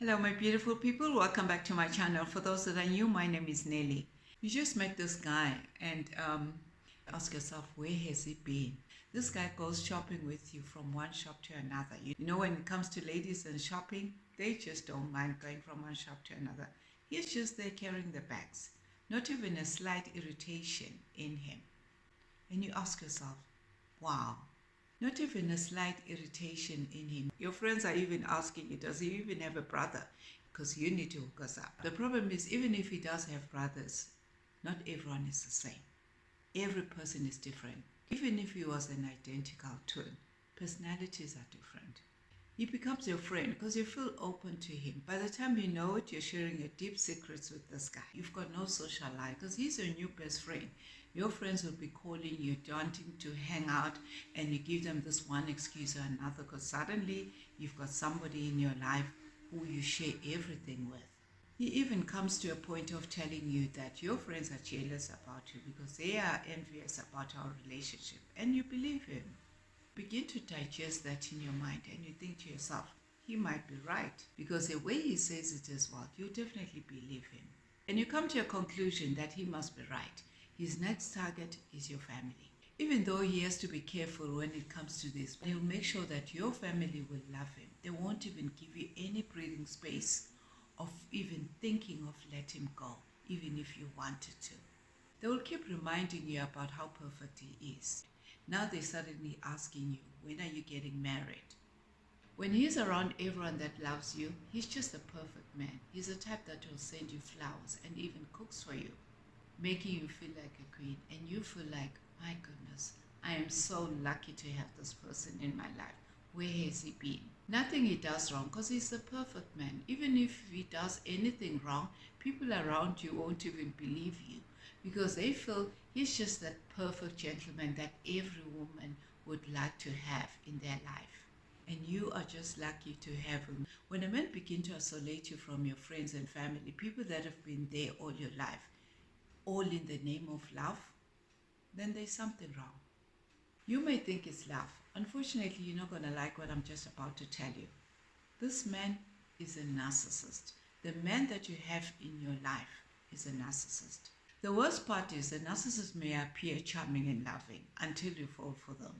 Hello my beautiful people, welcome back to my channel. For those that are new, my name is Nelly. You just met this guy and ask yourself, where has he been? This guy goes shopping with you from one shop to another. You know, when it comes to ladies and shopping, they just don't mind going from one shop to another. He's just there carrying the bags, not even a slight irritation in him. And you ask yourself, wow, not even a slight irritation in him. Your friends are even asking you, does he even have a brother? Because you need to hook us up. The problem is, even if he does have brothers, not everyone is the same. Every person is different. Even if he was an identical twin, personalities are different. He becomes your friend because you feel open to him. By the time you know it, you're sharing your deep secrets with this guy. You've got no social life because he's your new best friend. Your friends will be calling you, wanting to hang out, and you give them this one excuse or another because suddenly you've got somebody in your life who you share everything with. He even comes to a point of telling you that your friends are jealous about you because they are envious about our relationship, and you believe him. Begin to digest that in your mind and you think to yourself, he might be right, because the way he says it as well, you definitely believe him. And you come to a conclusion that he must be right. His next target is your family. Even though he has to be careful when it comes to this, he'll make sure that your family will love him. They won't even give you any breathing space of even thinking of letting him go, even if you wanted to. They will keep reminding you about how perfect he is. Now they're suddenly asking you, when are you getting married? When he's around everyone that loves you, he's just a perfect man. He's the type that will send you flowers and even cooks for you, making you feel like a queen. And you feel like, my goodness, I am so lucky to have this person in my life. Where has he been? Nothing he does wrong because he's the perfect man. Even if he does anything wrong, people around you won't even believe you because they feel he's just that perfect gentleman that every woman would like to have in their life. And you are just lucky to have him. When a man begins to isolate you from your friends and family, people that have been there all your life, all in the name of love, then there's something wrong. You may think it's love. Unfortunately, you're not going to like what I'm just about to tell you. This man is a narcissist. The man that you have in your life is a narcissist. The worst part is the narcissist may appear charming and loving until you fall for them.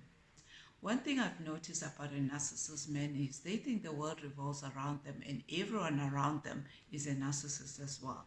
One thing I've noticed about a narcissist man is they think the world revolves around them and everyone around them is a narcissist as well.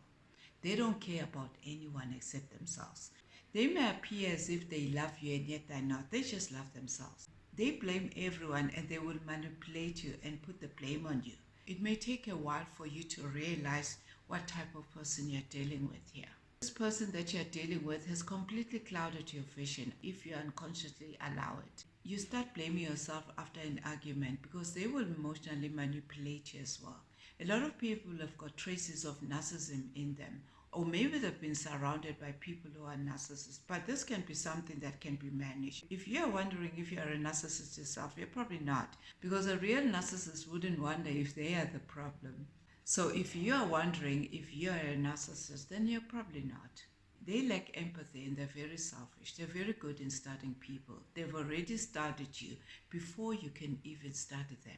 They don't care about anyone except themselves. They may appear as if they love you and yet they're not. They just love themselves. They blame everyone and they will manipulate you and put the blame on you. It may take a while for you to realize what type of person you're dealing with here. This person that you're dealing with has completely clouded your vision if you unconsciously allow it. You start blaming yourself after an argument because they will emotionally manipulate you as well. A lot of people have got traces of narcissism in them, or maybe they've been surrounded by people who are narcissists, but this can be something that can be managed. If you're wondering if you're a narcissist yourself, you're probably not, because a real narcissist wouldn't wonder if they are the problem. So if you're wondering if you're a narcissist, then you're probably not. They lack empathy and they're very selfish. They're very good in studying people. They've already studied you before you can even study them.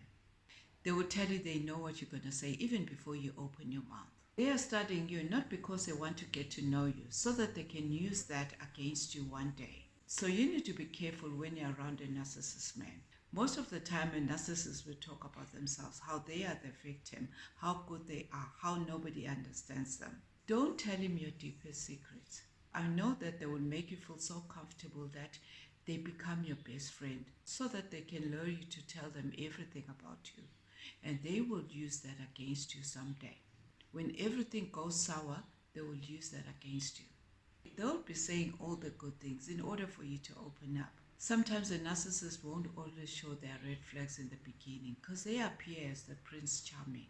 They will tell you they know what you're going to say even before you open your mouth. They are studying you not because they want to get to know you, so that they can use that against you one day. So you need to be careful when you're around a narcissist man. Most of the time, a narcissist will talk about themselves, how they are the victim, how good they are, how nobody understands them. Don't tell him your deepest secrets. I know that they will make you feel so comfortable that they become your best friend, so that they can lure you to tell them everything about you. And they will use that against you someday. When everything goes sour, they will use that against you. They'll be saying all the good things in order for you to open up. Sometimes a narcissist won't always show their red flags in the beginning because they appear as the Prince Charming.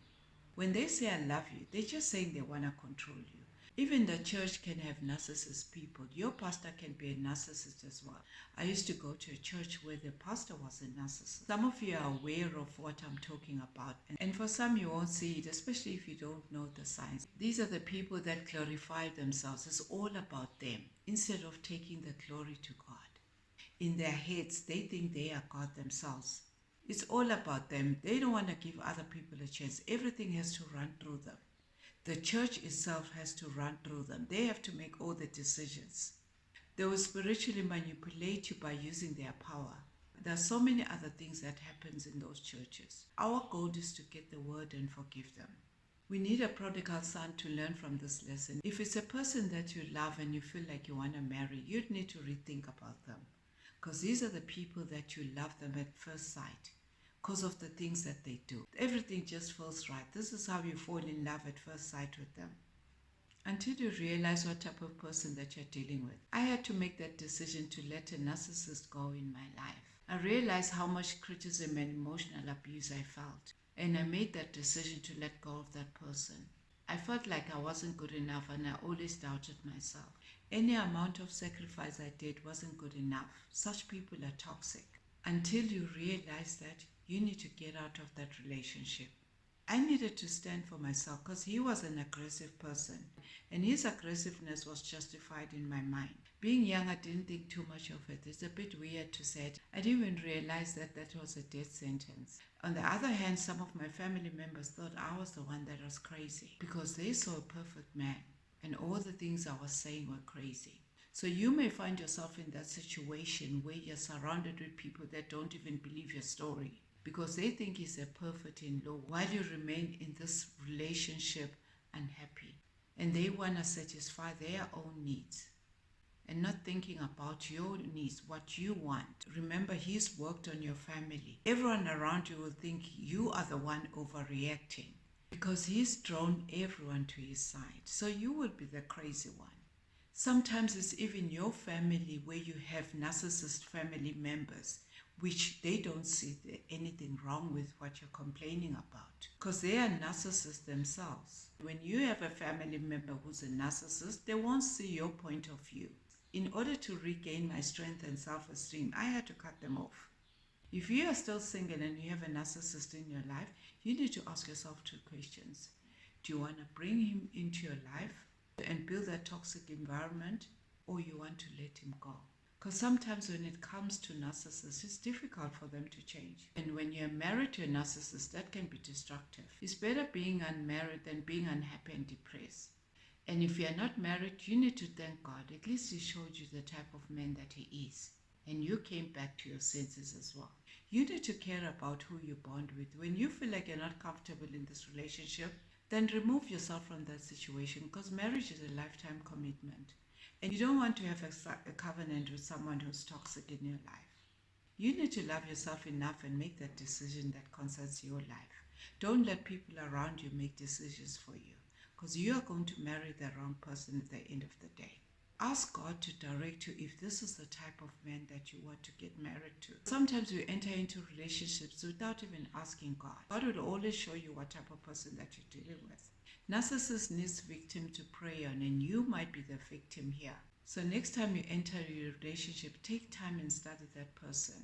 When they say I love you, they're just saying they want to control you. Even the church can have narcissist people. Your pastor can be a narcissist as well. I used to go to a church where the pastor was a narcissist. Some of you are aware of what I'm talking about. And for some, you won't see it, especially if you don't know the signs. These are the people that glorify themselves. It's all about them instead of taking the glory to God. In their heads, they think they are God themselves. It's all about them. They don't want to give other people a chance. Everything has to run through them. The church itself has to run through them. They have to make all the decisions. They will spiritually manipulate you by using their power. There are so many other things that happens in those churches. Our goal is to get the word and forgive them. We need a prodigal son to learn from this lesson. If it's a person that you love and you feel like you want to marry, you'd need to rethink about them. Because these are the people that you love them at first sight because of the things that they do. Everything just feels right. This is how you fall in love at first sight with them. Until you realize what type of person that you're dealing with. I had to make that decision to let a narcissist go in my life. I realized how much criticism and emotional abuse I felt. And I made that decision to let go of that person. I felt like I wasn't good enough and I always doubted myself. Any amount of sacrifice I did wasn't good enough. Such people are toxic. Until you realize that, you need to get out of that relationship. I needed to stand for myself because he was an aggressive person and his aggressiveness was justified in my mind. Being young, I didn't think too much of it. It's a bit weird to say it. I didn't even realize that that was a death sentence. On the other hand, some of my family members thought I was the one that was crazy because they saw a perfect man and all the things I was saying were crazy. So you may find yourself in that situation where you're surrounded with people that don't even believe your story because they think he's a perfect in-law while you remain in this relationship unhappy. And they want to satisfy their own needs and not thinking about your needs, what you want. Remember, he's worked on your family. Everyone around you will think you are the one overreacting because he's drawn everyone to his side. So you will be the crazy one. Sometimes it's even your family where you have narcissist family members which they don't see anything wrong with what you're complaining about because they are narcissists themselves. When you have a family member who's a narcissist, they won't see your point of view. In order to regain my strength and self-esteem, I had to cut them off. If you are still single and you have a narcissist in your life, you need to ask yourself 2 questions. Do you want to bring him into your life and build that toxic environment, or you want to let him go? Because sometimes when it comes to narcissists, it's difficult for them to change. And when you're married to a narcissist, that can be destructive. It's better being unmarried than being unhappy and depressed. And if you're not married, you need to thank God. At least he showed you the type of man that he is. And you came back to your senses as well. You need to care about who you bond with. When you feel like you're not comfortable in this relationship, then remove yourself from that situation because marriage is a lifetime commitment. And you don't want to have a covenant with someone who's toxic in your life. You need to love yourself enough and make that decision that concerns your life. Don't let people around you make decisions for you because you are going to marry the wrong person at the end of the day. Ask God to direct you if this is the type of man that you want to get married to. Sometimes we enter into relationships without even asking God. God will always show you what type of person that you're dealing with. Narcissist needs victim to prey on, and you might be the victim here. So next time you enter a relationship, take time and study that person.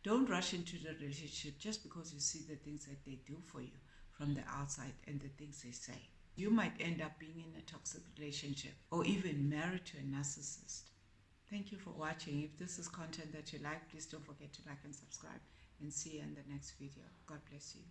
Don't rush into the relationship just because you see the things that they do for you from the outside and the things they say. You might end up being in a toxic relationship or even married to a narcissist. Thank you for watching. If this is content that you like, please don't forget to like and subscribe, and see you in the next video. God bless you.